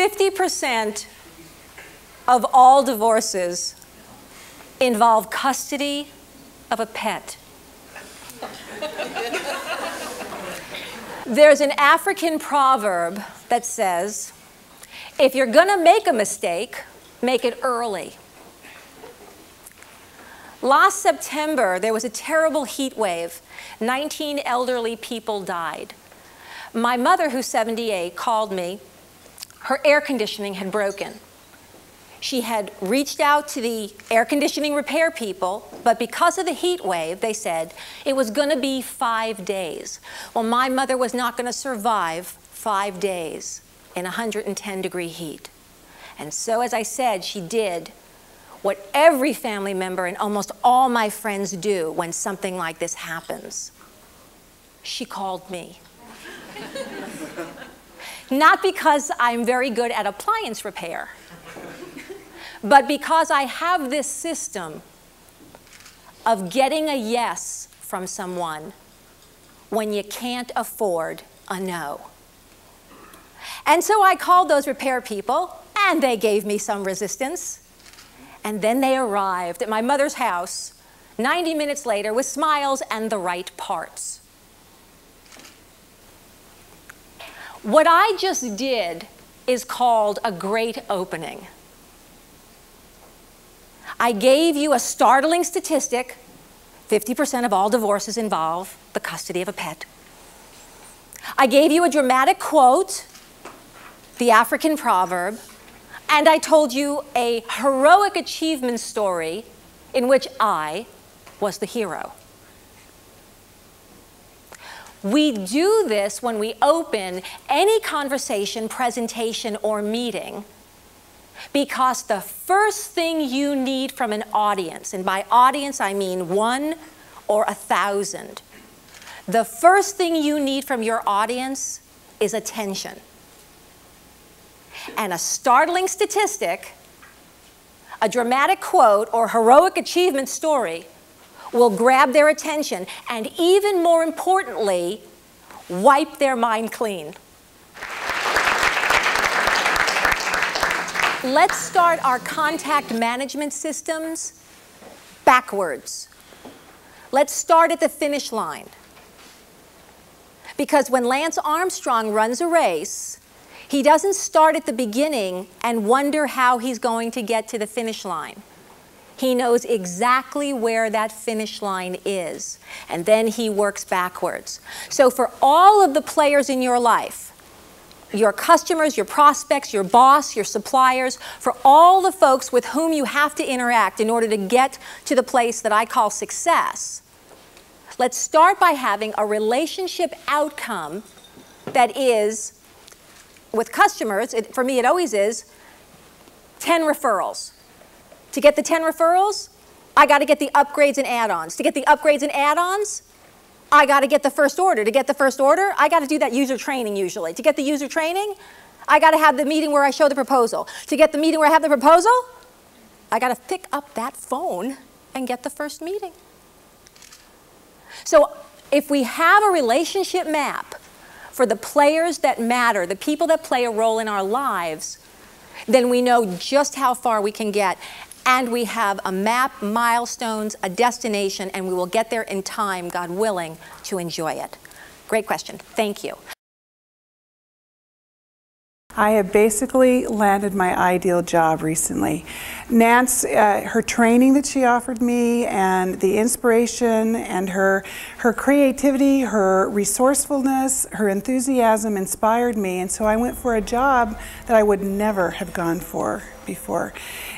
50% of all divorces involve custody of a pet. There's an African proverb that says, if you're going to make a mistake, make it early. Last September, there was a terrible heat wave. 19 elderly people died. My mother, who's 78, called me. Her air conditioning had broken. She had reached out to the air conditioning repair people, but because of the heat wave, they said it was going to be 5 days. Well, my mother was not going to survive 5 days in 110-degree heat. And so, as I said, she did what every family member and almost all my friends do when something like this happens. She called me. Not because I'm very good at appliance repair, but because I have this system of getting a yes from someone when you can't afford a no. And so I called those repair people, and they gave me some resistance. And then they arrived at my mother's house 90 minutes later with smiles and the right parts. What I just did is called a great opening. I gave you a startling statistic. 50% of all divorces involve the custody of a pet. I gave you a dramatic quote, the African proverb, and I told you a heroic achievement story in which I was the hero. We do this when we open any conversation, presentation, or meeting because the first thing you need from an audience, and by audience I mean 1 or 1,000, the first thing you need from your audience is attention. And a startling statistic, a dramatic quote, or heroic achievement story will grab their attention and, even more importantly, wipe their mind clean. Let's start our contact management systems backwards. Let's start at the finish line. Because when Lance Armstrong runs a race, he doesn't start at the beginning and wonder how he's going to get to the finish line. He knows exactly where that finish line is, and then he works backwards. So for all of the players in your life, your customers, your prospects, your boss, your suppliers, for all the folks with whom you have to interact in order to get to the place that I call success, let's start by having a relationship outcome that is, with customers, for me it always is, 10 referrals. To get the 10 referrals, I got to get the upgrades and add-ons. To get the upgrades and add-ons, I got to get the first order. To get the first order, I got to do that user training usually. To get the user training, I got to have the meeting where I show the proposal. To get the meeting where I have the proposal, I got to pick up that phone and get the first meeting. So if we have a relationship map for the players that matter, the people that play a role in our lives, then we know just how far we can get. And we have a map, milestones, a destination, and we will get there in time, God willing, to enjoy it. Great question. Thank you. I have basically landed my ideal job recently. Nance, her training that she offered me and the inspiration and her creativity, her resourcefulness, her enthusiasm inspired me, and so I went for a job that I would never have gone for before.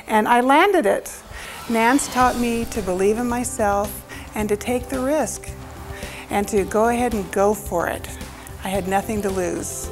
And I landed it. Nance taught me to believe in myself and to take the risk and to go ahead and go for it. I had nothing to lose.